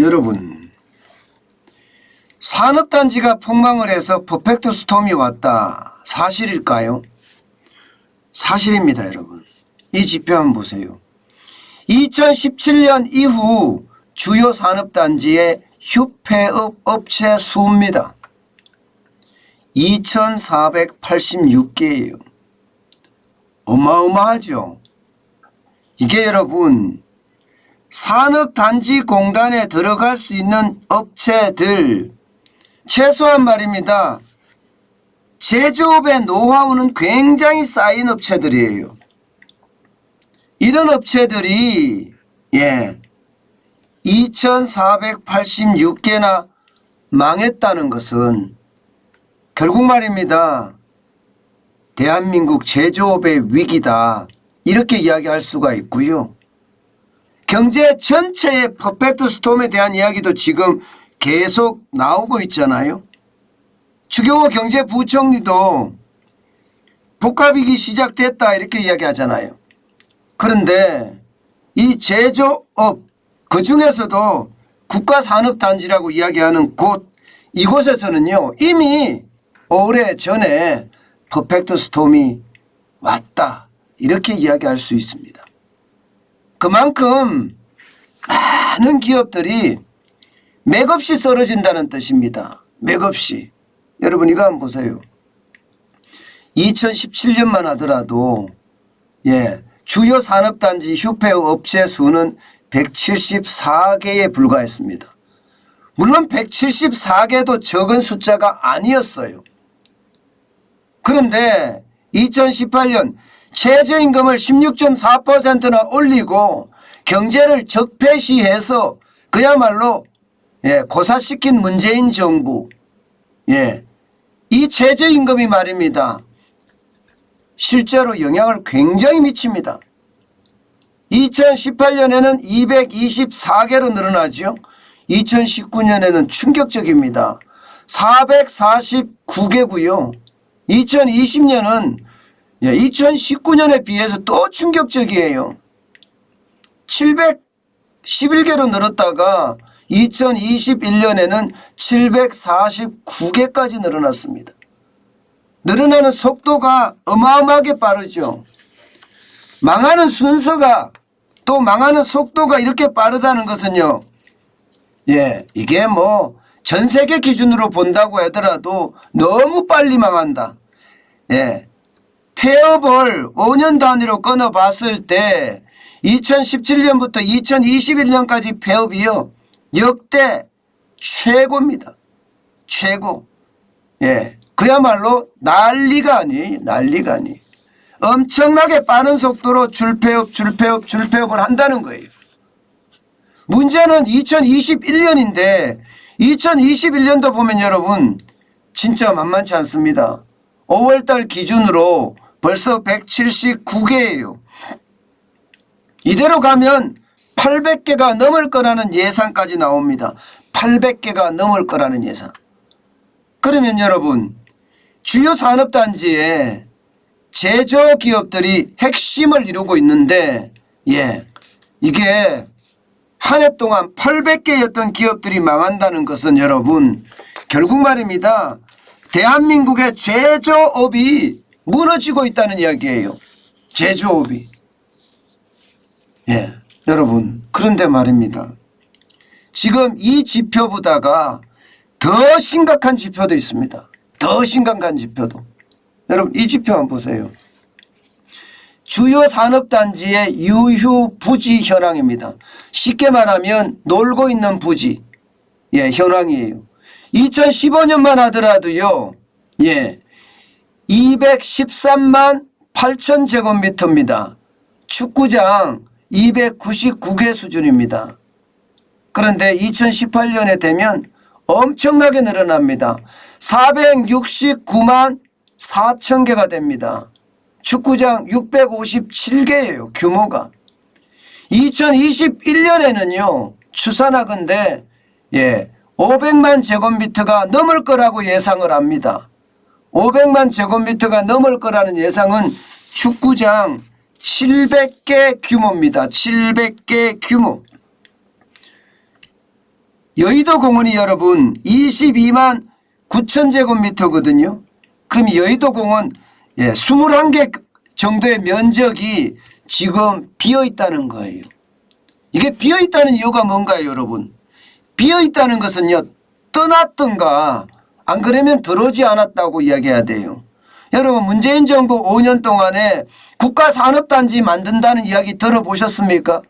여러분, 산업단지가 폭망을 해서 퍼펙트 스톰이 왔다. 사실일까요? 사실입니다, 여러분. 이 지표 한번 보세요. 2017년 이후 주요 산업단지의 휴폐업 업체 수입니다. 2486개예요. 어마어마하죠. 이게 여러분, 산업단지공단에 들어갈 수 있는 업체들, 최소한 말입니다. 제조업의 노하우는 굉장히 쌓인 업체들이에요. 이런 업체들이 2486개나 망했다는 것은 결국 말입니다. 대한민국 제조업의 위기다. 이렇게 이야기할 수가 있고요. 경제 전체의 퍼펙트 스톰에 대한 이야기도 지금 계속 나오고 있잖아요. 추경호 경제부총리도 복합위기 시작됐다 이렇게 이야기하잖아요. 그런데 이 제조업 그중에서도 국가산업단지라고 이야기하는 이곳에서는요 이미 오래전에 퍼펙트 스톰이 왔다 이렇게 이야기할 수 있습니다. 그만큼 많은 기업들이 맥없이 쓰러진다는 뜻입니다. 맥없이. 여러분 이거 한번 보세요. 2017년만 하더라도 주요 산업단지 휴폐업 업체 수는 174개에 불과했습니다. 물론 174개도 적은 숫자가 아니었어요. 그런데 2018년 최저임금을 16.4%나 올리고 경제를 적폐시해서 그야말로 고사시킨 문재인 정부 이 최저임금이 말입니다. 실제로 영향을 굉장히 미칩니다. 2018년에는 224개로 늘어나죠. 2019년에는 충격적입니다. 449개고요. 2020년은 2019년에 비해서 또 충격적이에요. 711개로 늘었다가 2021년에는 749개까지 늘어났습니다. 늘어나는 속도가 어마어마하게 빠르죠. 망하는 순서가 또 망하는 속도가 이렇게 빠르다는 것은요. 이게 뭐 전 세계 기준으로 본다고 하더라도 너무 빨리 망한다. 폐업을 5년 단위로 끊어봤을 때 2017년부터 2021년까지 폐업이요. 역대 최고입니다. 최고. 그야말로 난리가 아니에요. 난리가 아니에요. 엄청나게 빠른 속도로 줄폐업을 한다는 거예요. 문제는 2021년인데 2021년도 보면 여러분 진짜 만만치 않습니다. 5월달 기준으로 벌써 179개예요. 이대로 가면 800개가 넘을 거라는 예상까지 나옵니다. 800개가 넘을 거라는 예상. 그러면 여러분 주요 산업단지에 제조기업들이 핵심을 이루고 있는데 이게 한 해 동안 800개였던 기업들이 망한다는 것은 여러분 결국 말입니다. 대한민국의 제조업이 무너지고 있다는 이야기예요. 제조업이. 여러분 그런데 말입니다. 지금 이 지표보다가 더 심각한 지표도 있습니다. 더 심각한 지표도. 여러분 이 지표 한번 보세요. 주요 산업단지의 유휴 부지 현황입니다. 쉽게 말하면 놀고 있는 부지 현황이에요. 2015년만 하더라도요 213만 8천 제곱미터입니다. 축구장 299개 수준입니다. 그런데 2018년에 되면 엄청나게 늘어납니다. 469만 4천 개가 됩니다. 축구장 657개예요. 규모가. 2021년에는요. 추산하건대 500만 제곱미터가 넘을 거라고 예상을 합니다. 500만 제곱미터가 넘을 거라는 예상은 축구장 700개 규모입니다. 700개 규모. 여의도 공원이 여러분 22만 9천 제곱미터거든요. 그럼 여의도 공원 21개 정도의 면적이 지금 비어 있다는 거예요. 이게 비어 있다는 이유가 뭔가요, 여러분? 비어 있다는 것은요, 떠났던가 안 그러면 들어오지 않았다고 이야기해야 돼요. 여러분, 문재인 정부 5년 동안에 국가산업단지 만든다는 이야기 들어보셨습니까?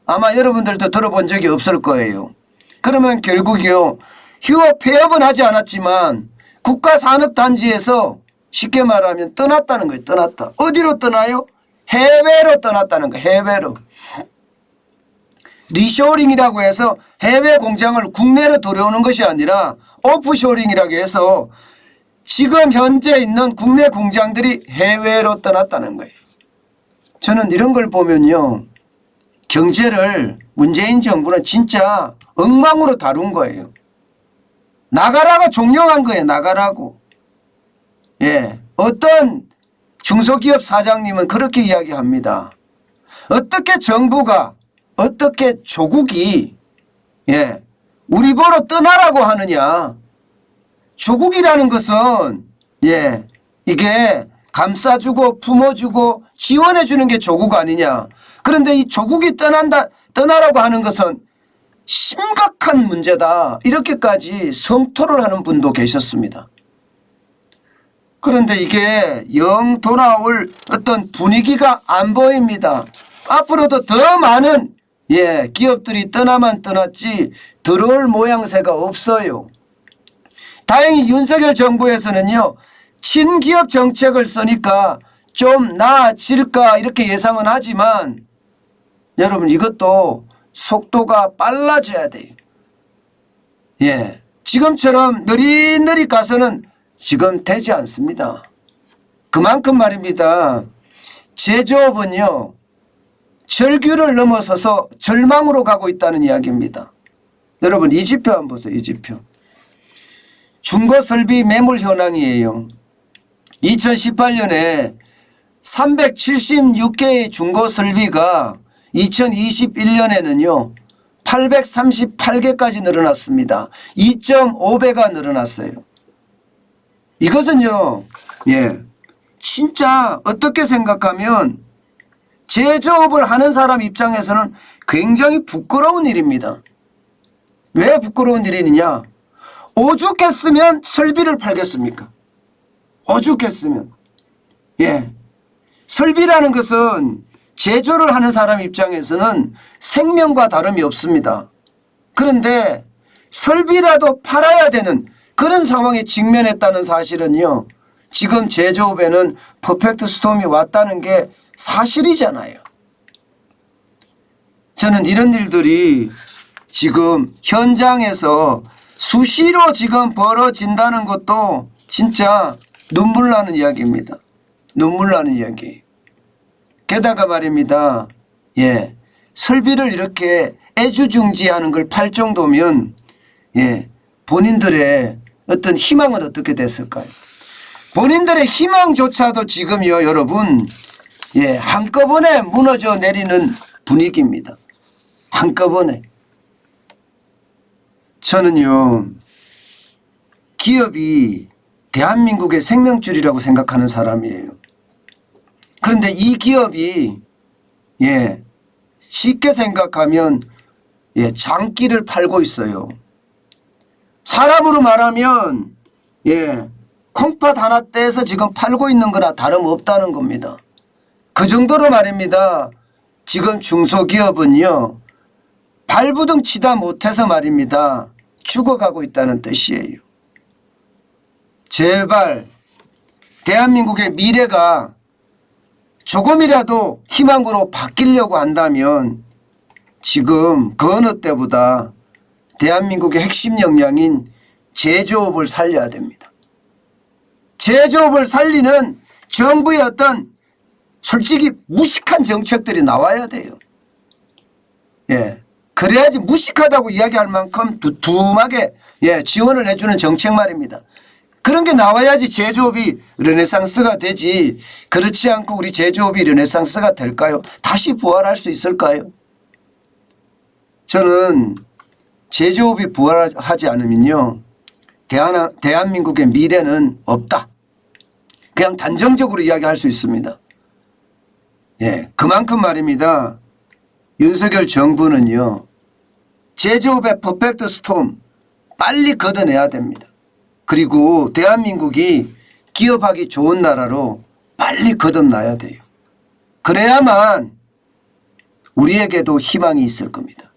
아마 여러분들도 들어본 적이 없을 거예요. 그러면 결국요, 휴업 폐업은 하지 않았지만 국가산업단지에서 쉽게 말하면 떠났다는 거예요. 떠났다. 어디로 떠나요? 해외로 떠났다는 거예요. 해외로. 리쇼링이라고 해서 해외 공장을 국내로 들여오는 것이 아니라 오프쇼링이라고 해서 지금 현재 있는 국내 공장들이 해외로 떠났다는 거예요. 저는 이런 걸 보면요, 경제를 문재인 정부는 진짜 엉망으로 다룬 거예요. 나가라고 종용한 거예요. 나가라고. 어떤 중소기업 사장님은 그렇게 이야기합니다. 어떻게 정부가, 어떻게 조국이 우리 보러 떠나라고 하느냐. 조국이라는 것은 이게 감싸주고 품어주고 지원해주는 게 조국 아니냐. 그런데 이 조국이 떠나라고 하는 것은 심각한 문제다. 이렇게까지 성토를 하는 분도 계셨습니다. 그런데 이게 영 돌아올 어떤 분위기가 안 보입니다. 앞으로도 더 많은 기업들이 떠나만 떠났지 들어올 모양새가 없어요. 다행히 윤석열 정부에서는요, 친기업 정책을 쓰니까 좀 나아질까 이렇게 예상은 하지만 여러분, 이것도 속도가 빨라져야 돼요. 지금처럼 느릿느릿 가서는 지금 되지 않습니다. 그만큼 말입니다. 제조업은요, 절규를 넘어서서 절망으로 가고 있다는 이야기입니다. 여러분, 이 지표 한번 보세요. 이 지표. 중고설비 매물 현황이에요. 2018년에 376개의 중고설비가 2021년에는요 838개까지 늘어났습니다. 2.5배가 늘어났어요. 이것은요 진짜 어떻게 생각하면 제조업을 하는 사람 입장에서는 굉장히 부끄러운 일입니다. 왜 부끄러운 일이냐? 오죽했으면 설비를 팔겠습니까? 오죽했으면. 설비라는 것은 제조를 하는 사람 입장에서는 생명과 다름이 없습니다. 그런데 설비라도 팔아야 되는 그런 상황에 직면했다는 사실은요, 지금 제조업에는 퍼펙트 스톰이 왔다는 게 사실이잖아요. 저는 이런 일들이 지금 현장에서 수시로 지금 벌어진다는 것도 진짜 눈물 나는 이야기입니다. 눈물 나는 이야기. 게다가 말입니다. 설비를 이렇게 애주중지하는 걸 팔 정도면 본인들의 어떤 희망은 어떻게 됐을까요? 본인들의 희망조차도 지금요, 여러분, 한꺼번에 무너져 내리는 분위기입니다. 한꺼번에. 저는요, 기업이 대한민국의 생명줄이라고 생각하는 사람이에요. 그런데 이 기업이 쉽게 생각하면 장기를 팔고 있어요. 사람으로 말하면 콩팥 하나 떼서 지금 팔고 있는 거나 다름없다는 겁니다. 그 정도로 말입니다. 지금 중소기업은요, 발부둥 치다 못해서 말입니다. 죽어가고 있다는 뜻이에요. 제발 대한민국의 미래가 조금이라도 희망으로 바뀌려고 한다면 지금 그 어느 때보다 대한민국의 핵심 역량인 제조업을 살려야 됩니다. 제조업을 살리는 정부의 어떤 솔직히 무식한 정책들이 나와야 돼요. 그래야지 무식하다고 이야기할 만큼 두툼하게 지원을 해주는 정책 말입니다. 그런 게 나와야지 제조업이 르네상스가 되지, 그렇지 않고 우리 제조업이 르네상스가 될까요? 다시 부활할 수 있을까요? 저는 제조업이 부활하지 않으면요. 대한민국의 미래는 없다. 그냥 단정적으로 이야기할 수 있습니다. 예, 그만큼 말입니다. 윤석열 정부는요. 제조업의 퍼펙트 스톰 빨리 걷어내야 됩니다. 그리고 대한민국이 기업하기 좋은 나라로 빨리 거듭나야 돼요. 그래야만 우리에게도 희망이 있을 겁니다.